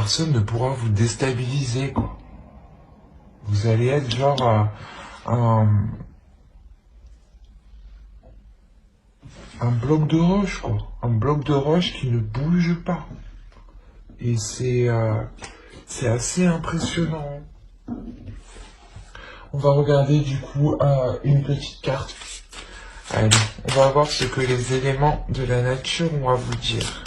personne ne pourra vous déstabiliser, quoi. Vous allez être genre un bloc de roche, quoi. Un bloc de roche qui ne bouge pas. Et c'est assez impressionnant. On va regarder du coup une petite carte. Allez, on va voir ce que les éléments de la nature ont à vous dire.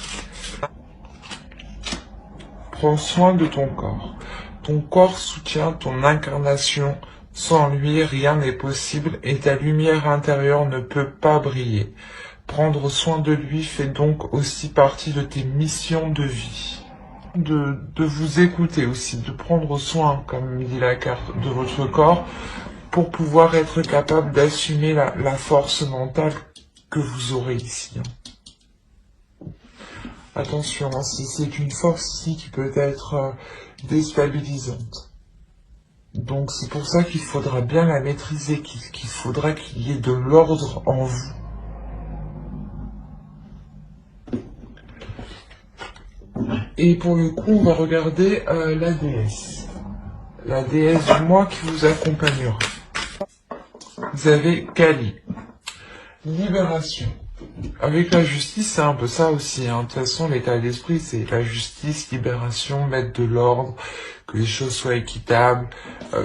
Prends soin de ton corps. Ton corps soutient ton incarnation. Sans lui, rien n'est possible et ta lumière intérieure ne peut pas briller. Prendre soin de lui fait donc aussi partie de tes missions de vie. De vous écouter aussi, de prendre soin, comme dit la carte, de votre corps, pour pouvoir être capable d'assumer la force mentale que vous aurez ici. Attention, c'est une force ici qui peut être déstabilisante. Donc c'est pour ça qu'il faudra bien la maîtriser, qu'il faudra qu'il y ait de l'ordre en vous. Et pour le coup, on va regarder la déesse. La déesse du mois qui vous accompagnera. Vous avez Kali. Libération. Avec la justice, c'est un peu ça aussi. De toute façon, l'état d'esprit, c'est la justice, libération, mettre de l'ordre, que les choses soient équitables,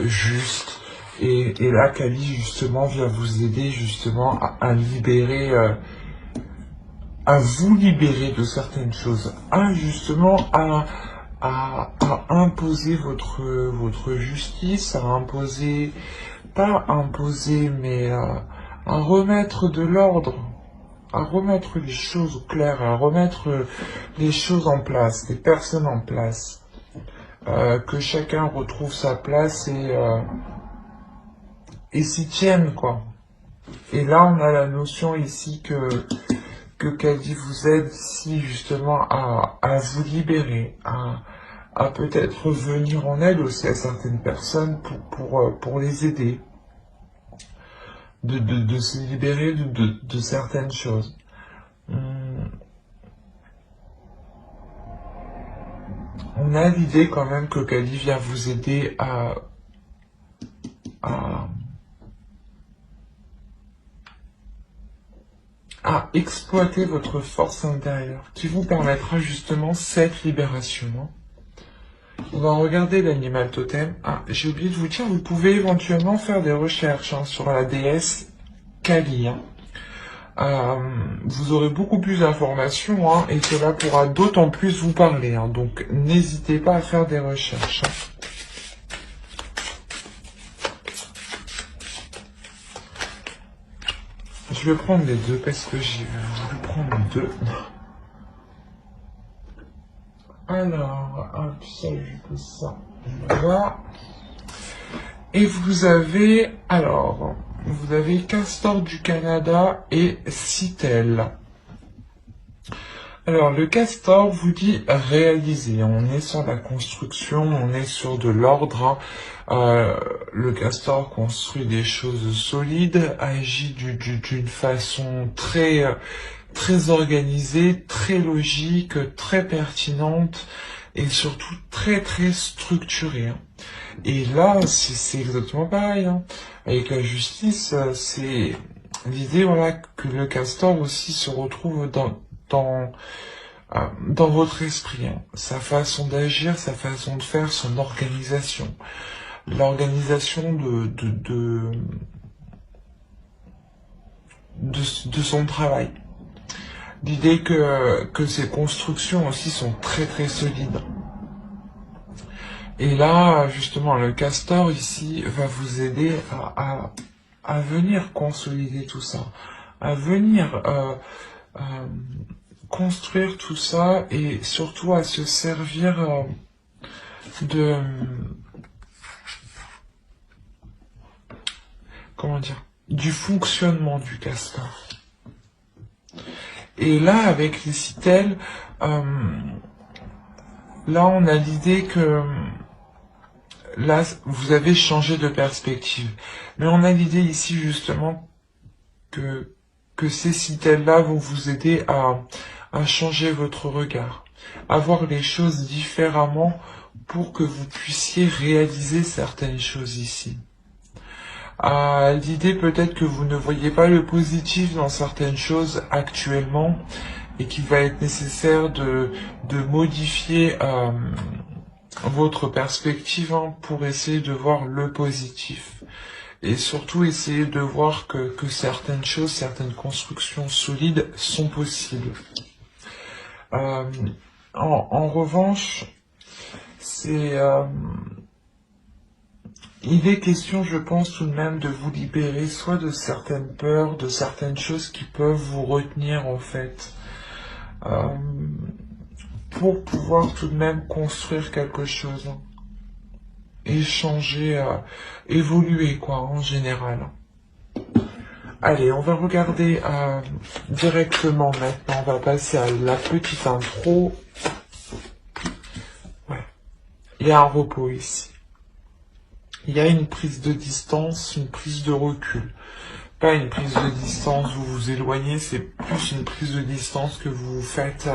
justes. Et là, Kali, justement, vient vous aider justement à libérer... à vous libérer de certaines choses, justement à imposer votre justice, à imposer, pas imposer, mais à remettre de l'ordre, à remettre les choses au clair, à remettre les choses en place, les personnes en place, que chacun retrouve sa place et s'y tienne, quoi. Et là, on a la notion ici que Kali vous aide ici justement à vous libérer, à peut-être venir en aide aussi à certaines personnes pour les aider, de se libérer de certaines choses. On a l'idée quand même que Kali vient vous aider à exploiter votre force intérieure, qui vous permettra justement cette libération. On va regarder l'animal totem. J'ai oublié de vous dire, vous pouvez éventuellement faire des recherches sur la déesse Kali. Vous aurez beaucoup plus d'informations et cela pourra d'autant plus vous parler. Donc n'hésitez pas à faire des recherches. Je vais prendre les deux parce que j'ai voulu prendre les deux. Alors, hop, ça, je peux ça. Voilà. Et vous avez, vous avez Castor du Canada et Citel. Alors, le Castor vous dit réaliser. On est sur la construction, on est sur de l'ordre. Le Castor construit des choses solides, agit d'une façon très organisée, très logique, très pertinente et surtout très structurée. Et là, c'est exactement pareil. Avec la justice, c'est l'idée que le Castor aussi se retrouve dans votre esprit, sa façon d'agir, sa façon de faire, son organisation. L'organisation de son travail. L'idée que ses constructions aussi sont très solides. Et là, justement, le Castor ici va vous aider à venir consolider tout ça, à venir construire tout ça et surtout à se servir du fonctionnement du Castor. Et là, avec les Citel, là, on a l'idée que là, vous avez changé de perspective. Mais on a l'idée ici, justement, que ces Citel-là vont vous aider à changer votre regard. avoir les choses différemment pour que vous puissiez réaliser certaines choses ici. L'idée peut-être que vous ne voyez pas le positif dans certaines choses actuellement et qu'il va être nécessaire de modifier votre perspective pour essayer de voir le positif. Et surtout essayer de voir que certaines choses, certaines constructions solides sont possibles. En revanche, il est question, je pense tout de même, de vous libérer soit de certaines peurs, de certaines choses qui peuvent vous retenir en fait, pour pouvoir tout de même construire quelque chose, échanger, évoluer quoi en général. Allez, on va regarder directement maintenant, on va passer à la petite intro. Ouais, il y a un repos ici. Il y a une prise de distance, une prise de recul. Pas une prise de distance, vous vous éloignez, c'est plus une prise de distance que vous faites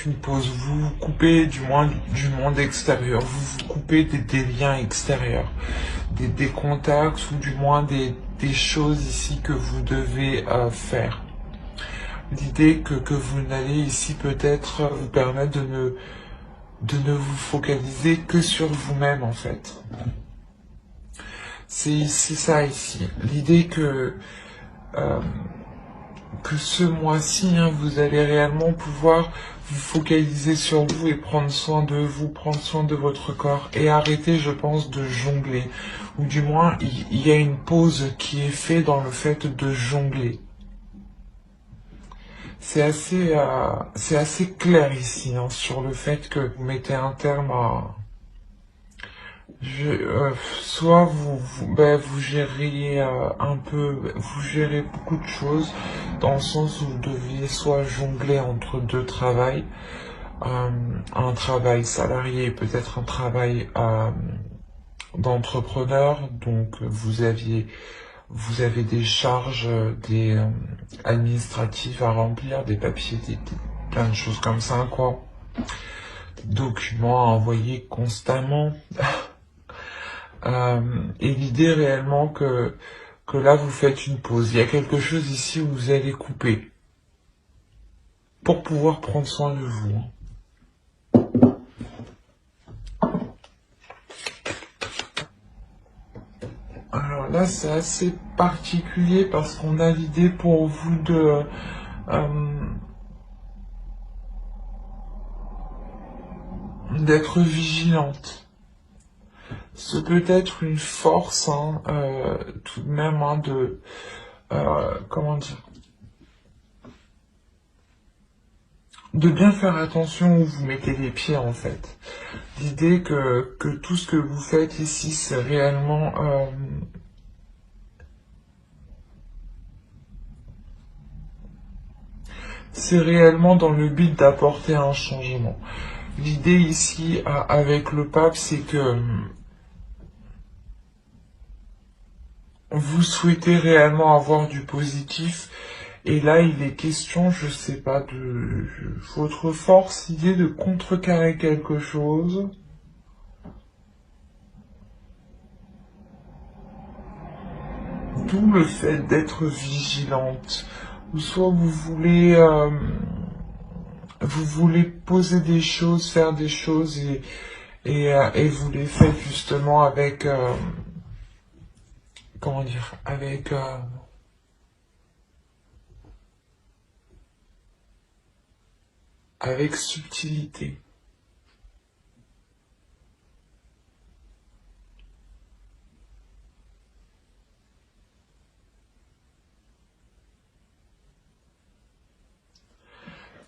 une pause, vous vous coupez du monde extérieur, vous vous coupez des liens extérieurs, des contacts ou du moins des choses ici que vous devez faire. L'idée que vous n'allez ici peut-être vous permettre de ne vous focaliser que sur vous-même en fait. C'est ça ici. L'idée que ce mois-ci, vous allez réellement pouvoir vous focaliser sur vous et prendre soin de vous, prendre soin de votre corps et arrêter, je pense, de jongler. Ou du moins, il y a une pause qui est faite dans le fait de jongler. C'est assez clair ici sur le fait que vous mettez un terme à... soit vous gérez vous gérez beaucoup de choses dans le sens où vous deviez soit jongler entre deux travails, un travail salarié, peut-être un travail d'entrepreneur, donc vous avez des charges, administratives à remplir, des papiers, plein de choses comme ça, quoi. Des documents à envoyer constamment. Et l'idée réellement que là vous faites une pause. Il y a quelque chose ici où vous allez couper pour pouvoir prendre soin de vous. Alors là c'est assez particulier parce qu'on a l'idée pour vous d'être vigilante. C'est peut-être une force, tout de même, comment dire, de bien faire attention où vous mettez les pieds, en fait. L'idée que tout ce que vous faites ici, c'est réellement, dans le but d'apporter un changement. L'idée ici, avec le pape, c'est que vous souhaitez réellement avoir du positif, et là il est question, je sais pas, de votre force, idée de contrecarrer quelque chose. D'où le fait d'être vigilante. Ou soit vous voulez poser des choses, faire des choses, et vous les faites justement avec... comment dire, avec subtilité.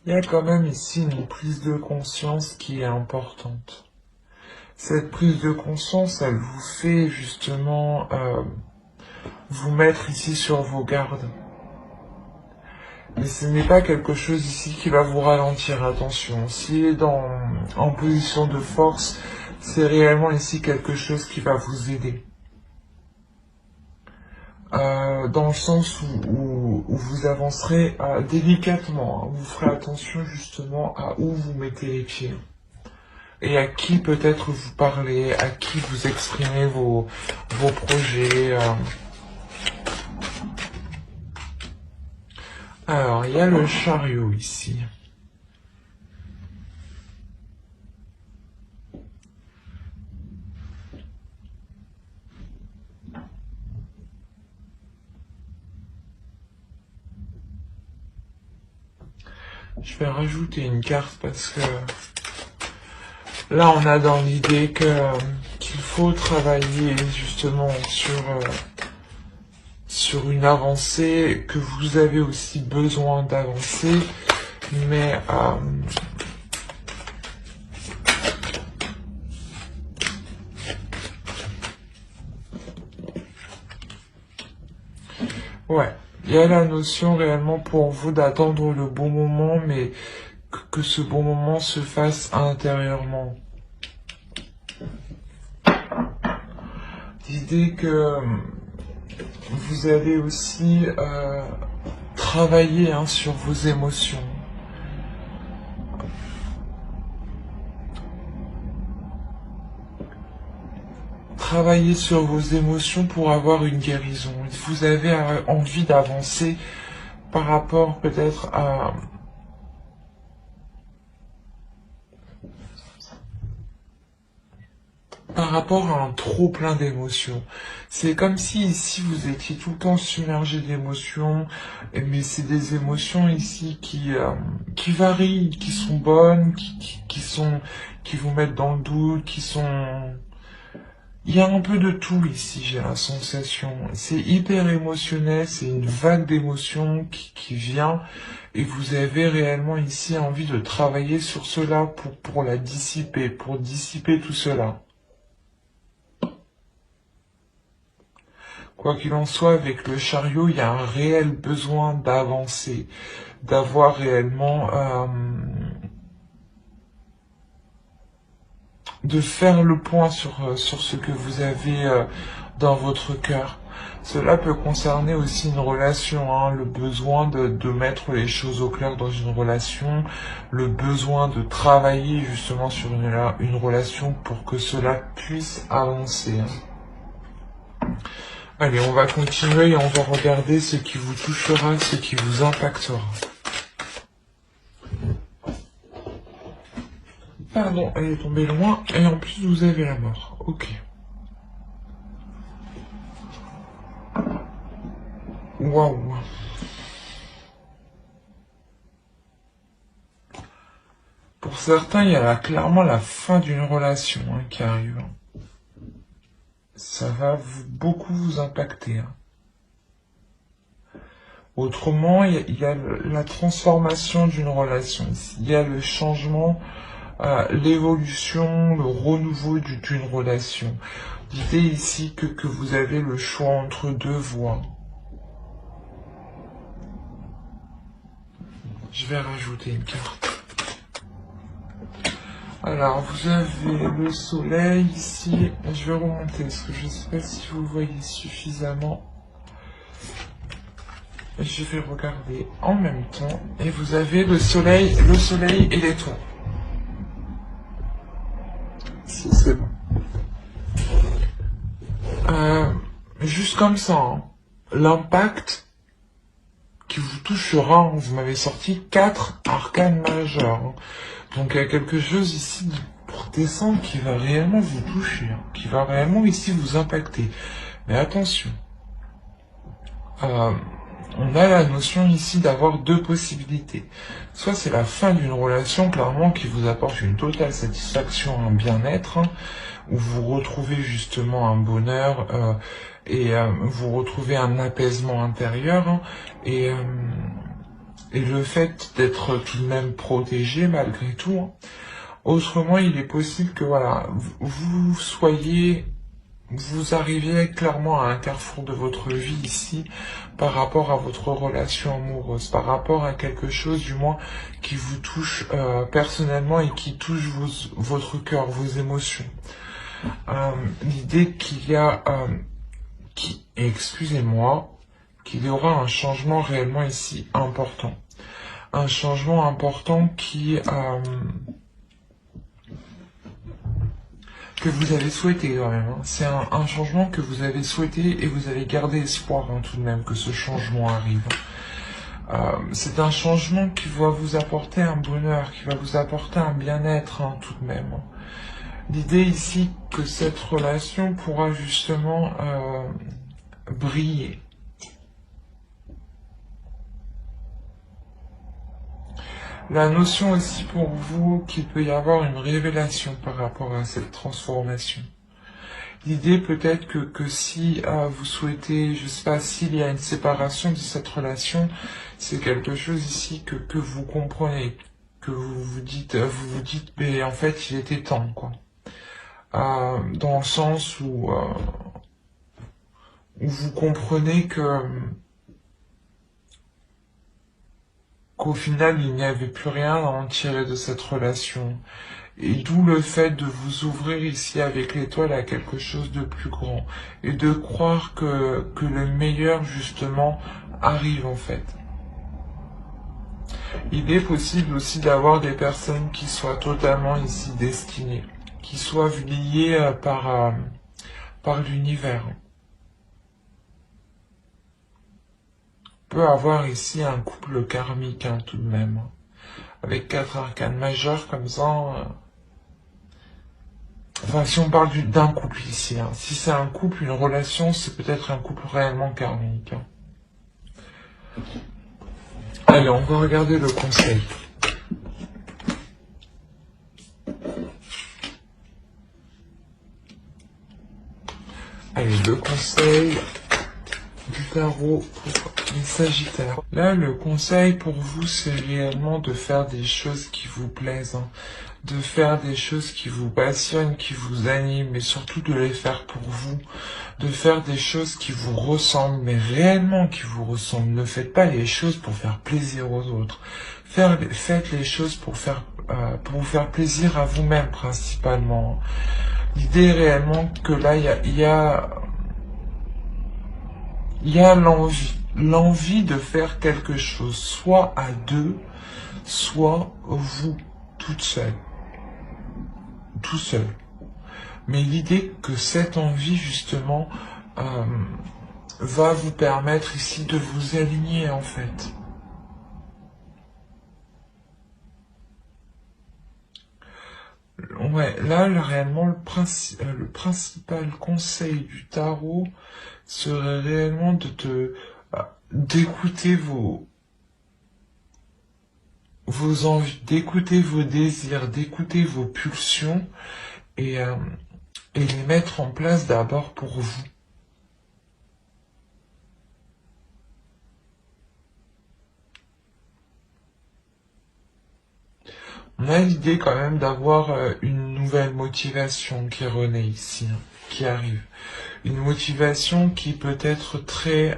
Il y a quand même ici une prise de conscience qui est importante. Cette prise de conscience, elle vous fait justement vous mettre ici sur vos gardes. Mais ce n'est pas quelque chose ici qui va vous ralentir, attention. S'il est en position de force, c'est réellement ici quelque chose qui va vous aider. dans le sens où vous avancerez délicatement, hein. Vous ferez attention justement à où vous mettez les pieds et à qui peut-être vous parlez, à qui vous exprimez vos projets. Alors, il y a le chariot ici. Je vais rajouter une carte parce que là on a dans l'idée qu'il faut travailler justement sur une avancée, que vous avez aussi besoin d'avancer, mais ouais. Il y a la notion réellement pour vous d'attendre le bon moment, mais que ce bon moment se fasse intérieurement. L'idée que vous allez aussi travailler sur vos émotions. Travailler sur vos émotions pour avoir une guérison. Vous avez envie d'avancer par rapport peut-être à un trop plein d'émotions. C'est comme si ici vous étiez tout le temps submergé d'émotions, mais c'est des émotions ici qui varient, qui sont bonnes, qui vous mettent dans le doute, il y a un peu de tout ici, j'ai la sensation. C'est hyper émotionnel, c'est une vague d'émotions qui vient, et vous avez réellement ici envie de travailler sur cela pour la dissiper, pour dissiper tout cela. Quoi qu'il en soit, avec le chariot, il y a un réel besoin d'avancer, d'avoir réellement de faire le point sur ce que vous avez dans votre cœur. Cela peut concerner aussi une relation, hein, le besoin de mettre les choses au clair dans une relation, le besoin de travailler justement sur une relation pour que cela puisse avancer. Allez, on va continuer et on va regarder ce qui vous touchera, ce qui vous impactera. Pardon, elle est tombée loin, et en plus vous avez la mort. Ok. Waouh. Pour certains, il y a clairement la fin d'une relation qui arrive. Ça va beaucoup vous impacter. Autrement, il y a la transformation d'une relation. Il y a le changement, l'évolution, le renouveau d'une relation. L'idée ici que vous avez le choix entre deux voies. Je vais rajouter une carte. Alors, vous avez le soleil ici. Je vais remonter parce que je ne sais pas si vous voyez suffisamment. Je vais regarder en même temps. Et vous avez le soleil et l'étoile. Si, c'est bon. Juste comme ça, hein. L'impact qui vous touchera, hein, vous m'avez sorti 4 arcanes majeures. Hein. Donc il y a quelque chose ici pour descendre qui va réellement vous toucher, hein, qui va réellement ici vous impacter. Mais attention, on a la notion ici d'avoir deux possibilités. Soit c'est la fin d'une relation, clairement, qui vous apporte une totale satisfaction, un bien-être, hein, où vous retrouvez justement un bonheur et vous retrouvez un apaisement intérieur, hein, et le fait d'être tout de même protégé malgré tout. Hein. Autrement, il est possible que voilà, vous arriviez clairement à un carrefour de votre vie ici par rapport à votre relation amoureuse, par rapport à quelque chose du moins qui vous touche personnellement et qui touche votre cœur, vos émotions. L'idée qu'il y a excusez-moi, qu'il y aura un changement réellement ici important. Un changement important que vous avez souhaité quand même. Hein. C'est un changement que vous avez souhaité et vous avez gardé espoir hein, tout de même que ce changement arrive. C'est un changement qui va vous apporter un bonheur, qui va vous apporter un bien-être hein, tout de même. L'idée ici que cette relation pourra justement briller. La notion aussi pour vous qu'il peut y avoir une révélation par rapport à cette transformation. L'idée peut-être que si vous souhaitez, je sais pas, s'il y a une séparation de cette relation, c'est quelque chose ici que vous comprenez, que vous vous dites, mais en fait il était temps, quoi. Dans le sens où vous comprenez qu'au final il n'y avait plus rien à en tirer de cette relation. Et d'où le fait de vous ouvrir ici avec l'étoile à quelque chose de plus grand. Et de croire que le meilleur justement arrive en fait. Il est possible aussi d'avoir des personnes qui soient totalement ici destinées. Qui soient liées par l'univers. On peut avoir ici un couple karmique hein, tout de même. Avec 4 arcanes majeures comme ça. Enfin, si on parle d'un couple ici, hein. Si c'est un couple, une relation, c'est peut-être un couple réellement karmique. Hein. Allez, on va regarder le conseil. Allez, le conseil du tarot pour les Sagittaires. Là, le conseil pour vous, c'est réellement de faire des choses qui vous plaisent. Hein. De faire des choses qui vous passionnent, qui vous animent, mais surtout de les faire pour vous, de faire des choses qui vous ressemblent, mais réellement qui vous ressemblent. Ne faites pas les choses pour faire plaisir aux autres. Faites les choses pour vous faire plaisir à vous-même principalement. L'idée est réellement que là, il y a l'envie de faire quelque chose, soit à deux, soit vous, toute seule. Tout seul. Mais l'idée que cette envie, justement, va vous permettre ici de vous aligner, en fait. Ouais, là, réellement, le principal conseil du tarot serait réellement d'écouter vos envies, d'écouter vos désirs, d'écouter vos pulsions et les mettre en place d'abord pour vous. On a l'idée quand même d'avoir une nouvelle motivation qui renaît ici, hein, qui arrive. Une motivation qui peut être très...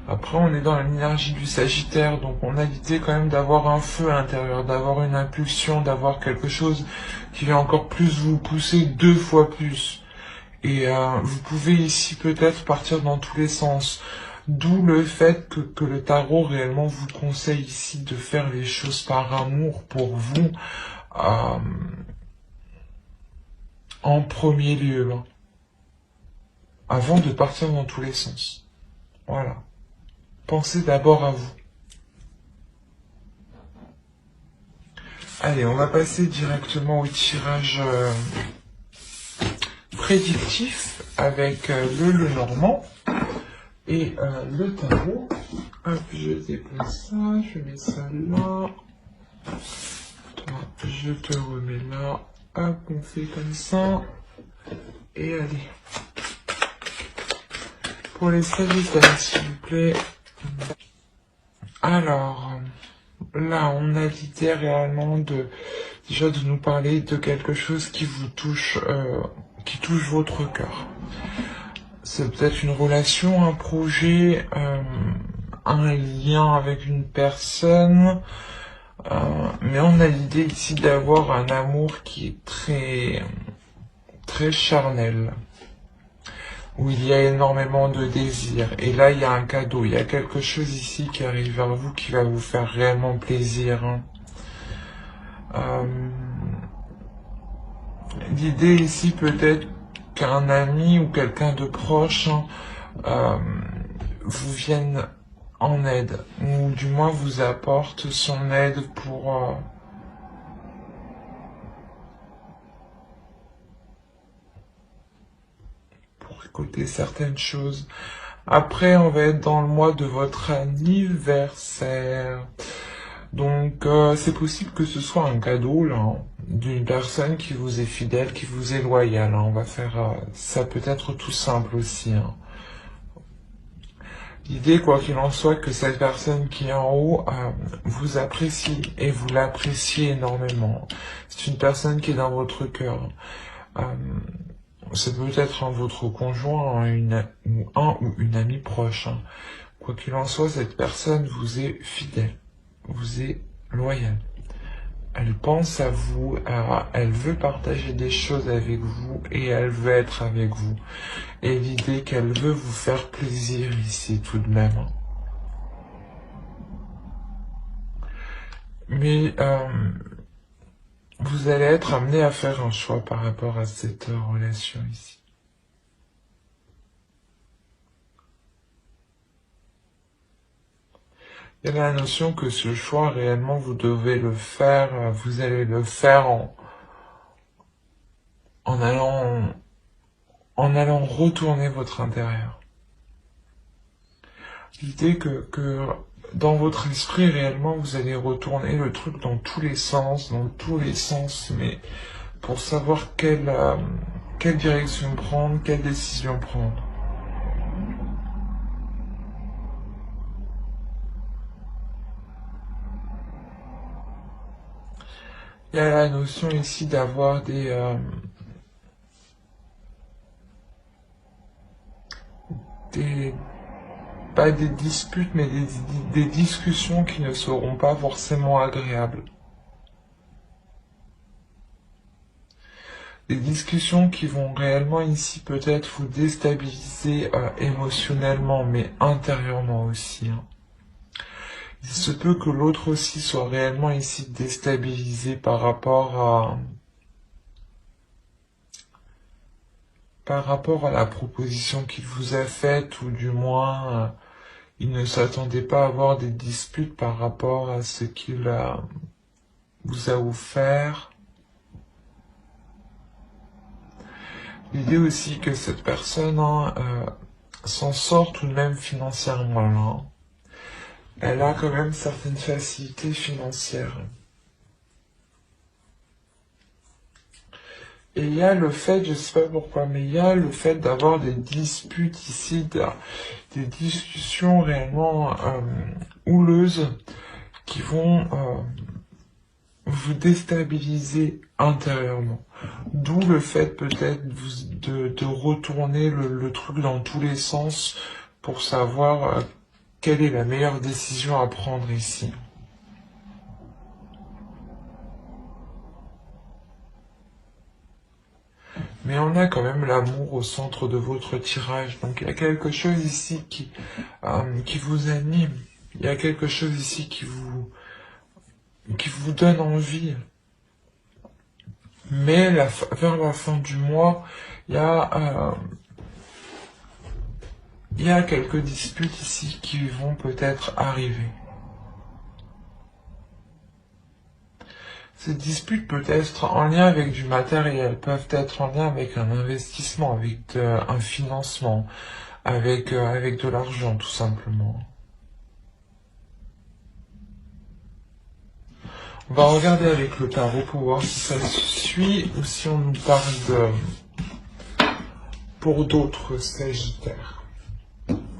Après, on est dans l'énergie du Sagittaire, donc on a l'idée quand même d'avoir un feu à l'intérieur, d'avoir une impulsion, d'avoir quelque chose qui va encore plus vous pousser 2 fois plus. Et vous pouvez ici peut-être partir dans tous les sens. D'où le fait que le tarot réellement vous conseille ici de faire les choses par amour pour vous en premier lieu. Hein, avant de partir dans tous les sens. Voilà. Pensez d'abord à vous. Allez, on va passer directement au tirage prédictif avec le Lenormand et le tarot. Hop, je déplace ça, je mets ça là. Toi, je te remets là. Hop, on fait comme ça. Et allez. Pour les Sagittaires, s'il vous plaît. Alors, là, on a l'idée réellement déjà de nous parler de quelque chose qui vous touche, qui touche votre cœur. C'est peut-être une relation, un projet, un lien avec une personne, mais on a l'idée ici d'avoir un amour qui est très charnel, où il y a énormément de désir. Et là, il y a un cadeau, il y a quelque chose ici qui arrive vers vous qui va vous faire réellement plaisir. Hein. L'idée ici peut-être qu'un ami ou quelqu'un de proche vous vienne en aide, ou du moins vous apporte son aide pour récolter certaines choses. Après, on va être dans le mois de votre anniversaire. Donc, c'est possible que ce soit un cadeau, là, hein, d'une personne qui vous est fidèle, qui vous est loyale. Hein. On va faire ça peut-être tout simple aussi. Hein. L'idée, quoi qu'il en soit, que cette personne qui est en haut vous apprécie et vous l'appréciez énormément. C'est une personne qui est dans votre cœur. C'est peut-être votre conjoint, ou une amie proche. Hein. Quoi qu'il en soit, cette personne vous est fidèle, vous est loyale. Elle pense à vous, elle veut partager des choses avec vous et elle veut être avec vous. Et l'idée qu'elle veut vous faire plaisir ici tout de même. Mais vous allez être amené à faire un choix par rapport à cette relation ici. Il y a la notion que ce choix, réellement, vous devez le faire, vous allez le faire en allant retourner votre intérieur. L'idée que dans votre esprit, réellement, vous allez retourner le truc dans tous les sens, mais pour savoir quelle direction prendre, quelle décision prendre. Il y a la notion ici d'avoir pas des disputes, mais des discussions qui ne seront pas forcément agréables. Des discussions qui vont réellement ici peut-être vous déstabiliser émotionnellement, mais intérieurement aussi. Hein. Il se peut que l'autre aussi soit réellement ici déstabilisé par rapport à la proposition qu'il vous a faite, ou du moins il ne s'attendait pas à avoir des disputes par rapport à ce qu'il vous a offert. L'idée aussi que cette personne s'en sort tout de même financièrement. Là. Elle a quand même certaines facilités financières. Et il y a le fait, je sais pas pourquoi, mais il y a le fait d'avoir des disputes ici, des discussions réellement houleuses qui vont vous déstabiliser intérieurement. D'où le fait peut-être de retourner le truc dans tous les sens pour savoir quelle est la meilleure décision à prendre ici. Mais on a quand même l'amour au centre de votre tirage. Donc il y a quelque chose ici qui vous anime. Il y a quelque chose ici qui vous donne envie. Mais vers la fin du mois, il y a quelques disputes ici qui vont peut-être arriver. Ces disputes peuvent être en lien avec du matériel, peuvent être en lien avec un investissement, avec un financement, avec de l'argent tout simplement. On va regarder avec le tarot pour voir si ça suit ou si on nous parle pour d'autres sagittaires.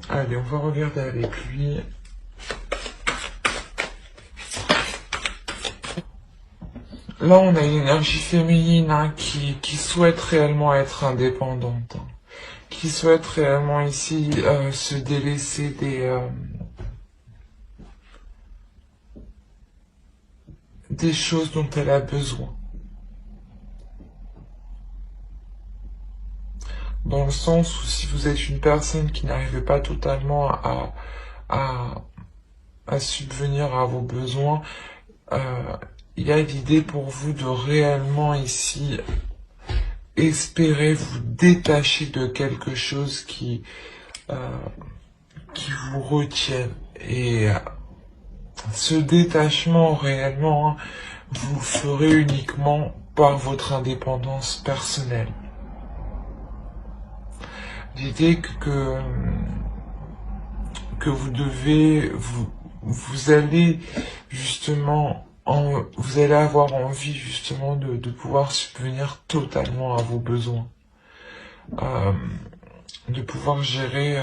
Allez, on va regarder avec lui. Là, on a une énergie féminine qui souhaite réellement être indépendante, hein, qui souhaite réellement ici se délaisser des choses dont elle a besoin. dans le sens où si vous êtes une personne qui n'arrive pas totalement à subvenir à vos besoins, il y a l'idée pour vous de réellement ici espérer vous détacher de quelque chose qui vous retienne. Et ce détachement réellement, vous le ferez uniquement par votre indépendance personnelle. L'idée que vous devez, vous allez justement, vous allez avoir envie justement de pouvoir subvenir totalement à vos besoins, de pouvoir gérer,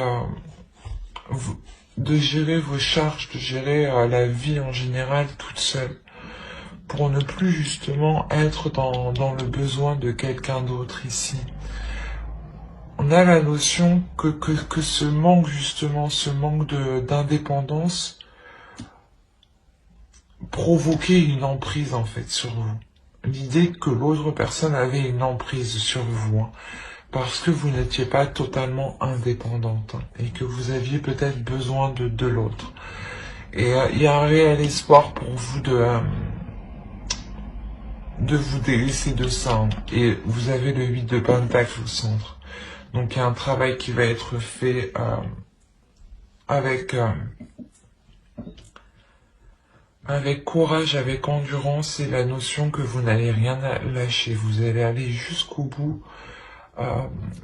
de gérer vos charges, de gérer la vie en général toute seule, pour ne plus justement être dans le besoin de quelqu'un d'autre ici. On a la notion que ce manque justement, ce manque d'indépendance provoquait une emprise en fait sur vous. L'idée que l'autre personne avait une emprise sur vous, hein, parce que vous n'étiez pas totalement indépendante, hein, et que vous aviez peut-être besoin de l'autre. Et il y a un réel espoir pour vous de vous délaisser de ça, hein. Et vous avez le 8 de Pentacle au centre. Donc il y a un travail qui va être fait avec courage, avec endurance, et la notion que vous n'allez rien lâcher. Vous allez aller jusqu'au bout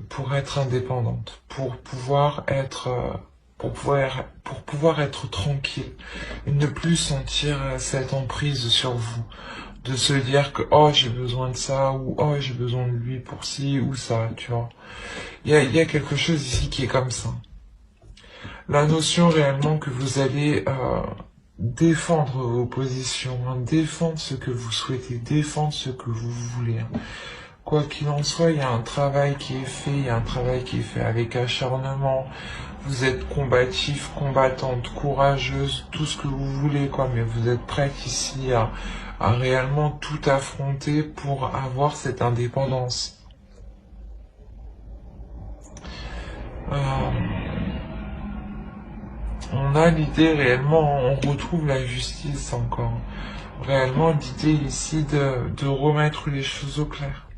pour être indépendante, pour pouvoir être tranquille et ne plus sentir cette emprise sur vous, de se dire que oh j'ai besoin de ça, ou oh j'ai besoin de lui pour ci ou ça, tu vois. Il y a quelque chose ici qui est comme ça. La notion réellement que vous allez défendre vos positions, hein, défendre ce que vous souhaitez, défendre ce que vous voulez, hein. Quoi qu'il en soit, il y a un travail qui est fait, il y a un travail qui est fait avec acharnement. Vous êtes combatif, combattante, courageuse, tout ce que vous voulez, quoi, mais vous êtes prête ici à réellement tout affronter pour avoir cette indépendance. On a l'idée réellement, on retrouve la justice encore. Réellement l'idée ici de remettre les choses au clair.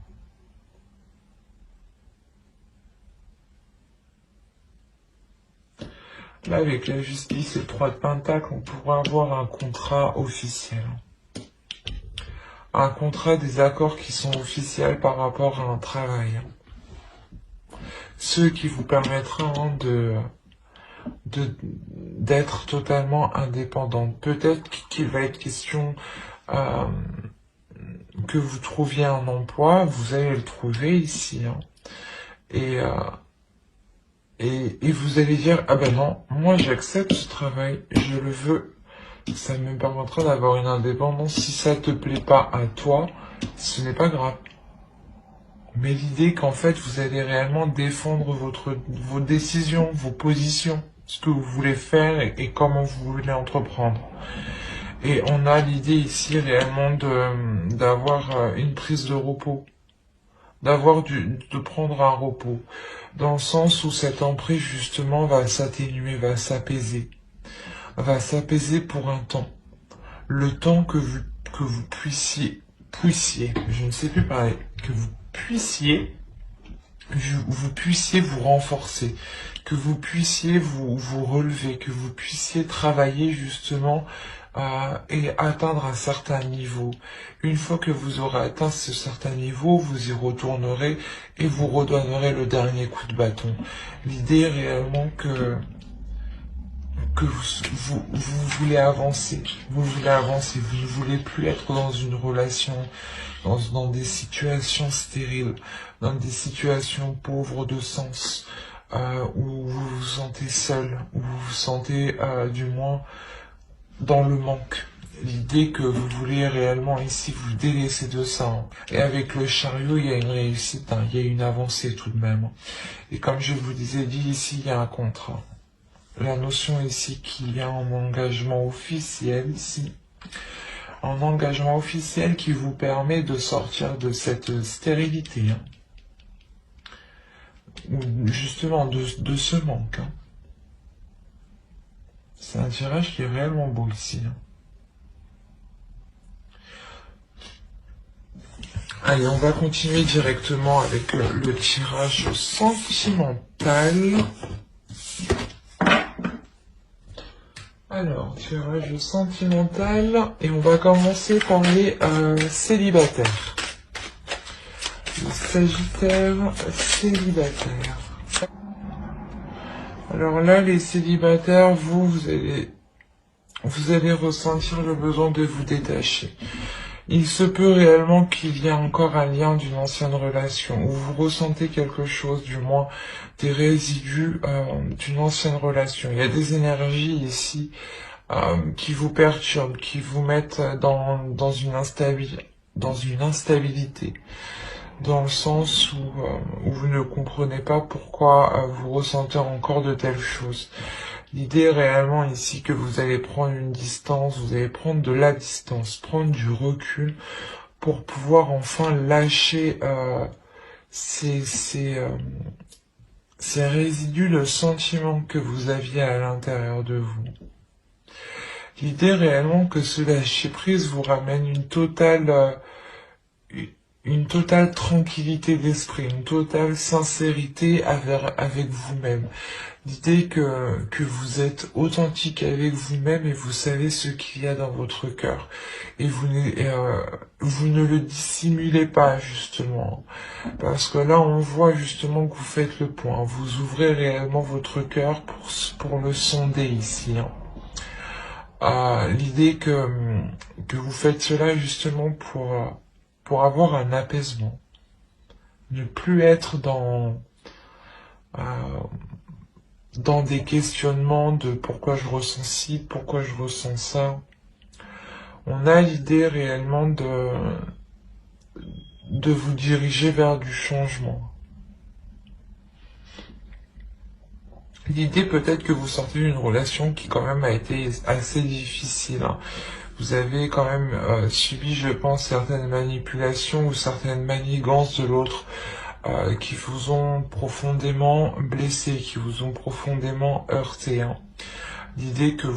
Là, avec la justice et le 3 de Pentacle, on pourra avoir un contrat officiel. Un contrat, des accords qui sont officiels par rapport à un travail. Ce qui vous permettra d'être totalement indépendant. Peut-être qu'il va être question que vous trouviez un emploi, vous allez le trouver ici, hein. Et vous allez dire, ah ben non, moi j'accepte ce travail, je le veux, ça me permettra d'avoir une indépendance. Si ça te plaît pas à toi, ce n'est pas grave. Mais l'idée qu'en fait vous allez réellement défendre vos décisions, vos positions, ce que vous voulez faire et comment vous voulez entreprendre. Et on a l'idée ici réellement d'avoir une prise de repos, de prendre un repos, dans le sens où cette emprise justement va s'atténuer, va s'apaiser pour un temps. Le temps que vous puissiez, je ne sais plus parler, que vous puissiez vous renforcer, que vous puissiez vous relever, que vous puissiez travailler justement et atteindre un certain niveau. Une fois que vous aurez atteint ce certain niveau, vous y retournerez et vous redonnerez le dernier coup de bâton. L'idée est réellement que vous voulez avancer, vous ne voulez plus être dans une relation, dans des situations stériles, dans des situations pauvres de sens, où vous vous sentez seul, où vous vous sentez du moins dans le manque. L'idée que vous voulez réellement ici vous délaisser de ça, hein. Et avec le chariot, il y a une réussite, hein, il y a une avancée tout de même. Et comme je vous disais dit, ici, il y a un contrat. La notion ici qu'il y a un engagement officiel ici. Un engagement officiel qui vous permet de sortir de cette stérilité, hein. ou justement de ce manque. Hein. C'est un tirage qui est réellement beau ici. Hein. Allez, on va continuer directement avec le tirage sentimental. Alors, tirage sentimental, et on va commencer par les célibataires. Le Sagittaire célibataire. Alors là, les célibataires, vous allez ressentir le besoin de vous détacher. Il se peut réellement qu'il y ait encore un lien d'une ancienne relation, ou vous ressentez quelque chose, du moins des résidus d'une ancienne relation. Il y a des énergies ici qui vous perturbent, qui vous mettent dans une instabilité, dans le sens où vous ne comprenez pas pourquoi vous ressentez encore de telles choses. L'idée est réellement ici que vous allez prendre une distance, vous allez prendre de la distance, prendre du recul pour pouvoir enfin lâcher ces résidus de sentiments que vous aviez à l'intérieur de vous. L'idée est réellement que ce lâcher prise vous ramène une totale tranquillité d'esprit, une totale sincérité avec vous-même. L'idée que vous êtes authentique avec vous-même et vous savez ce qu'il y a dans votre cœur. Et vous ne le dissimulez pas, justement. Parce que là, on voit justement que vous faites le point. Vous ouvrez réellement votre cœur pour le sonder ici. Hein. L'idée que vous faites cela justement pour avoir un apaisement. Ne plus être dans des questionnements de pourquoi je ressens ci, pourquoi je ressens ça. On a l'idée réellement de vous diriger vers du changement. L'idée peut-être que vous sortez d'une relation qui quand même a été assez difficile. Hein. Vous avez quand même subi, je pense, certaines manipulations ou certaines manigances de l'autre. Qui vous ont profondément blessé, qui vous ont profondément heurté. Hein. L'idée que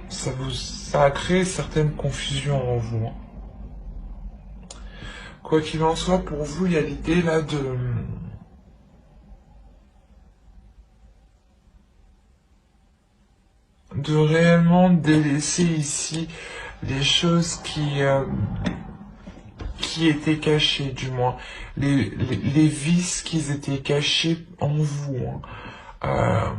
ça a créé certaines confusions en vous. Hein. Quoi qu'il en soit, pour vous, il y a l'idée là de réellement délaisser ici les choses qui étaient cachés, du moins, les vices qui étaient cachés en vous. Hein.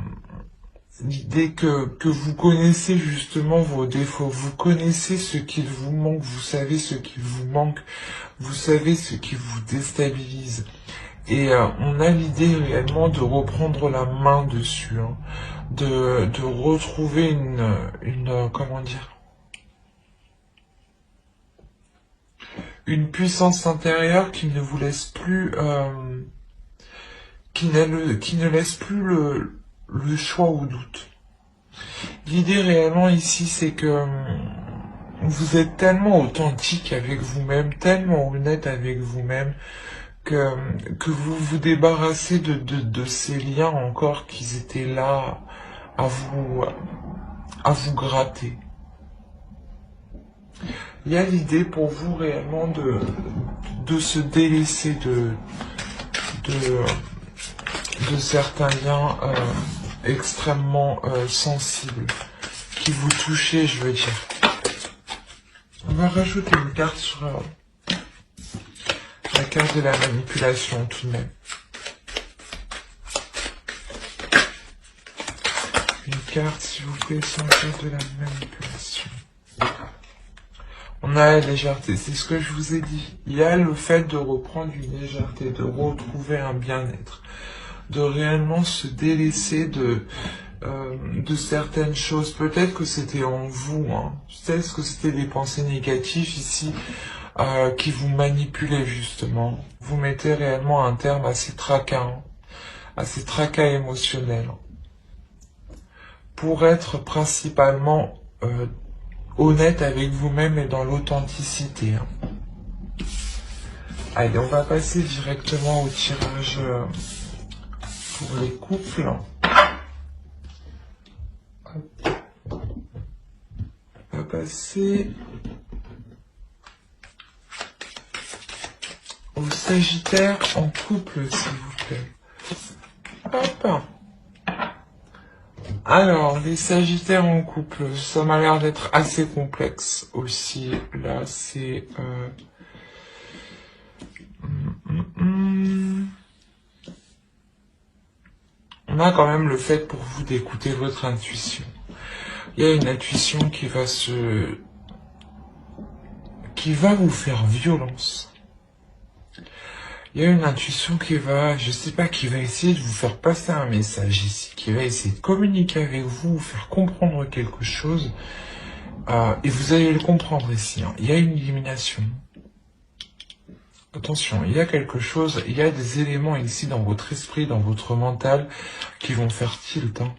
L'idée que vous connaissez justement vos défauts, vous connaissez ce qu'il vous manque, vous savez ce qu'il vous manque, vous savez ce qui vous déstabilise. Et on a l'idée réellement de reprendre la main dessus, hein, de retrouver une puissance intérieure qui ne vous laisse plus, qui ne laisse plus le choix au doute. L'idée réellement ici, c'est que vous êtes tellement authentique avec vous-même, tellement honnête avec vous-même, que vous vous débarrassez de ces liens encore qui étaient là à vous gratter. Il y a l'idée pour vous réellement de se délaisser de certains liens extrêmement sensibles qui vous touchaient, je veux dire. On va rajouter une carte sur la carte de la manipulation tout de même. Une carte, s'il vous plaît, sans carte de la manipulation. On a la légèreté, c'est ce que je vous ai dit. Il y a le fait de reprendre une légèreté, de retrouver un bien-être, de réellement se délaisser de certaines choses. Peut-être que c'était en vous, hein. Peut-être que c'était des pensées négatives ici qui vous manipulaient justement. Vous mettez réellement un terme à ces tracas émotionnels, pour être principalement honnête avec vous-même et dans l'authenticité. Hein. Allez, on va passer directement au tirage pour les couples. On va passer au Sagittaire en couple, s'il vous plaît. Hop. Alors, les Sagittaires en couple, ça m'a l'air d'être assez complexe aussi. Là, c'est... On a quand même le fait pour vous d'écouter votre intuition. Il y a une intuition qui va vous faire violence. Il y a une intuition qui va, je sais pas, qui va essayer de vous faire passer un message ici, qui va essayer de communiquer avec vous, vous faire comprendre quelque chose, et vous allez le comprendre ici. Hein. Il y a une élimination. Attention, il y a quelque chose, il y a des éléments ici dans votre esprit, dans votre mental, qui vont faire tilt. Hein.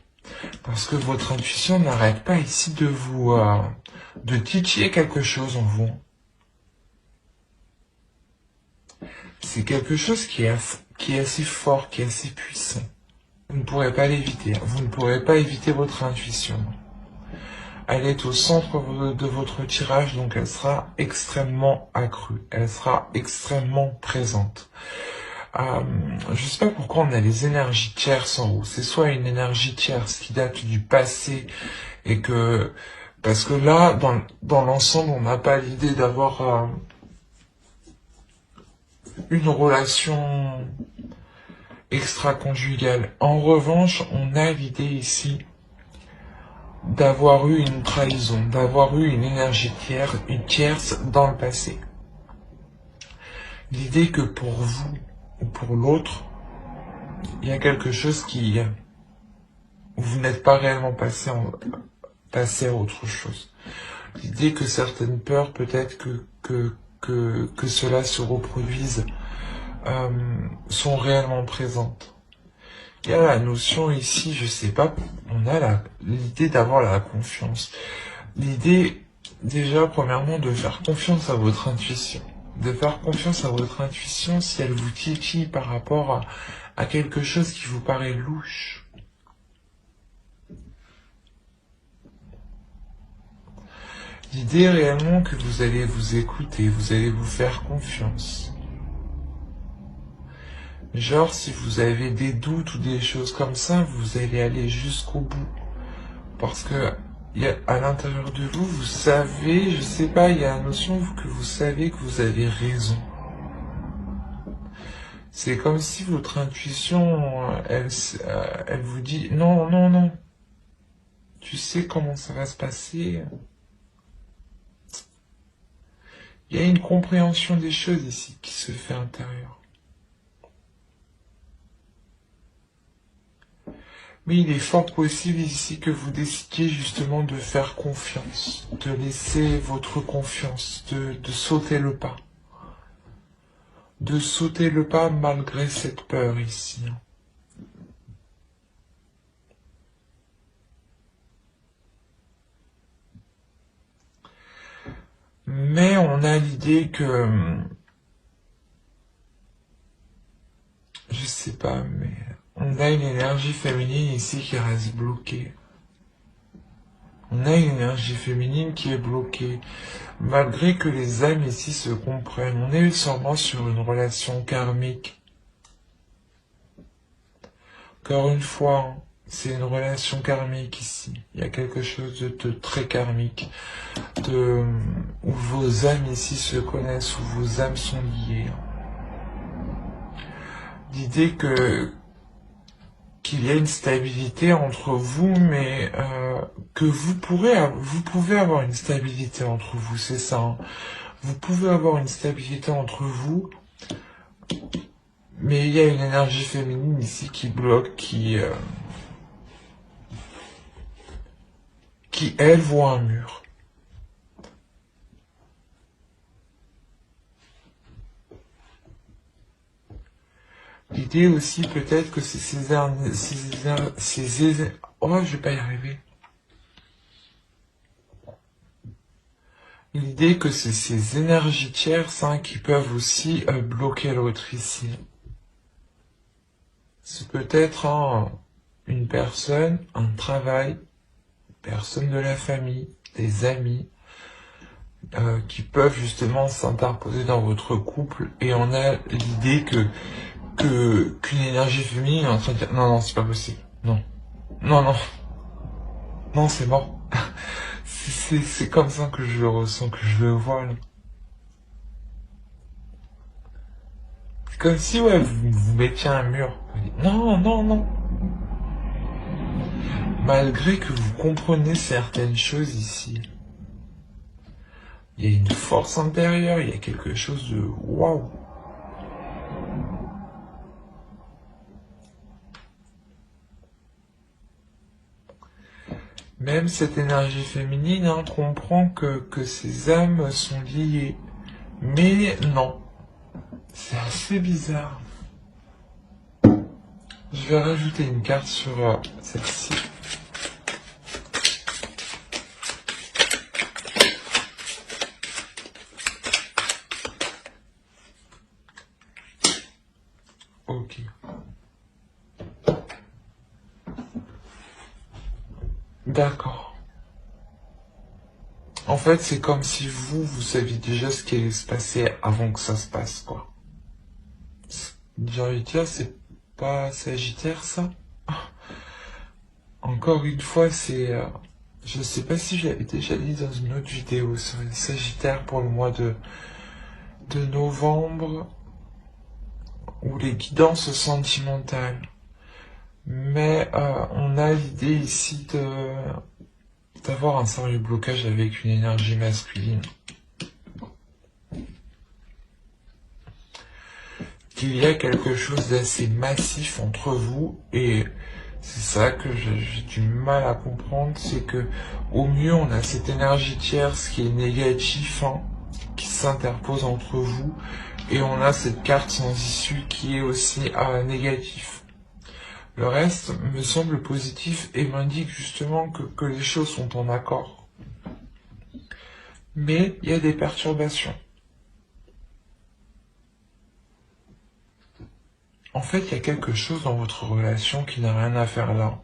Parce que votre intuition n'arrête pas ici de vous, de titiller quelque chose en vous. C'est quelque chose qui est assez fort, qui est assez puissant. Vous ne pourrez pas l'éviter. Vous ne pourrez pas éviter votre intuition. Elle est au centre de votre tirage, donc elle sera extrêmement accrue. Elle sera extrêmement présente. Je ne sais pas pourquoi on a les énergies tierces en haut. C'est soit une énergie tierce qui date du passé et que... Parce que là, dans l'ensemble, on n'a pas l'idée d'avoir... une relation extra-conjugale. En revanche, on a l'idée ici d'avoir eu une trahison, d'avoir eu une énergie tierce dans le passé. L'idée que pour vous ou pour l'autre, il y a quelque chose où vous n'êtes pas réellement passé à autre chose. L'idée que certaines peurs, peut-être que cela se reproduise, sont réellement présentes. Il y a la notion ici, je sais pas, on a l'idée d'avoir la confiance. L'idée, déjà, premièrement, de faire confiance à votre intuition. De faire confiance à votre intuition si elle vous titille par rapport à quelque chose qui vous paraît louche. L'idée réellement que vous allez vous écouter, vous allez vous faire confiance. Genre, si vous avez des doutes ou des choses comme ça, vous allez aller jusqu'au bout. Parce que à l'intérieur de vous, vous savez, je sais pas, il y a la notion que vous savez que vous avez raison. C'est comme si votre intuition, elle vous dit, non, non, non. Tu sais comment ça va se passer. Il y a une compréhension des choses ici qui se fait intérieure. Mais il est fort possible ici que vous décidiez justement de faire confiance, de laisser votre confiance, de sauter le pas. De sauter le pas malgré cette peur ici. Mais on a l'idée que... Je sais pas, mais... On a une énergie féminine ici qui reste bloquée. On a une énergie féminine qui est bloquée. Malgré que les âmes ici se comprennent, on est sûrement sur une relation karmique. Encore une fois, c'est une relation karmique ici. Il y a quelque chose de très karmique. Où vos âmes ici se connaissent, où vos âmes sont liées. L'idée qu'il y a une stabilité entre vous, mais que vous pouvez avoir une stabilité entre vous, c'est ça. Hein. Vous pouvez avoir une stabilité entre vous, mais il y a une énergie féminine ici qui bloque, qui elle voit un mur. L'idée aussi peut-être que c'est oh, je vais pas y arriver. l'idée que c'est ces énergies tierces qui peuvent aussi bloquer l'autre ici. C'est peut-être une personne, un travail, personne de la famille, des amis, qui peuvent justement s'interposer dans votre couple, et on a l'idée qu'une énergie féminine est en train de dire non, c'est pas possible, non, non, non, c'est mort. C'est comme ça que je le ressens, que je le vois là. C'est comme si vous mettiez un mur. Non. Malgré que vous comprenez certaines choses ici, il y a une force intérieure, il y a quelque chose de waouh. Même cette énergie féminine comprend que ces âmes sont liées. Mais non, c'est assez bizarre. Je vais rajouter une carte sur celle-ci. Ok. D'accord. En fait, c'est comme si vous saviez déjà ce qui allait se passer avant que ça se passe, quoi. J'ai envie de dire, c'est pas Sagittaire, ça? Encore une fois, je sais pas si je l'avais déjà dit dans une autre vidéo sur les Sagittaires pour le mois de novembre, ou les guidances sentimentales. Mais on a l'idée ici d'avoir un sérieux blocage avec une énergie masculine. Qu'il y a quelque chose d'assez massif entre vous, et c'est ça que j'ai du mal à comprendre, c'est que au mieux on a cette énergie tierce qui est négative, qui s'interpose entre vous, et on a cette carte sans issue qui est aussi négatif. Le reste me semble positif et m'indique justement que les choses sont en accord. Mais il y a des perturbations. En fait, il y a quelque chose dans votre relation qui n'a rien à faire là.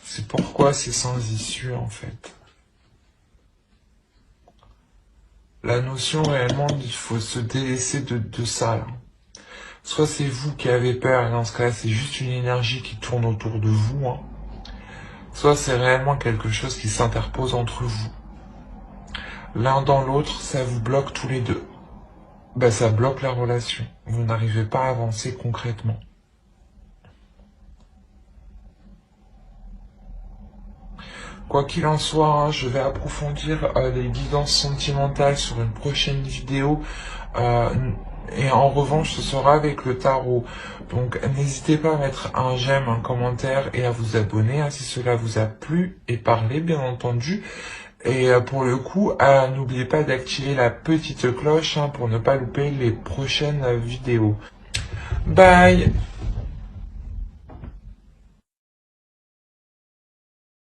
C'est pourquoi c'est sans issue, en fait. La notion réellement, il faut se délaisser de ça, là. Soit c'est vous qui avez peur, et dans ce cas-là, c'est juste une énergie qui tourne autour de vous, Soit c'est réellement quelque chose qui s'interpose entre vous. L'un dans l'autre, ça vous bloque tous les deux. Ça bloque la relation. Vous n'arrivez pas à avancer concrètement. Quoi qu'il en soit, je vais approfondir les guidances sentimentales sur une prochaine vidéo. Et en revanche, ce sera avec le tarot. Donc n'hésitez pas à mettre un j'aime, un commentaire et à vous abonner si cela vous a plu, et parler bien entendu. Et pour le coup, n'oubliez pas d'activer la petite cloche pour ne pas louper les prochaines vidéos. Bye!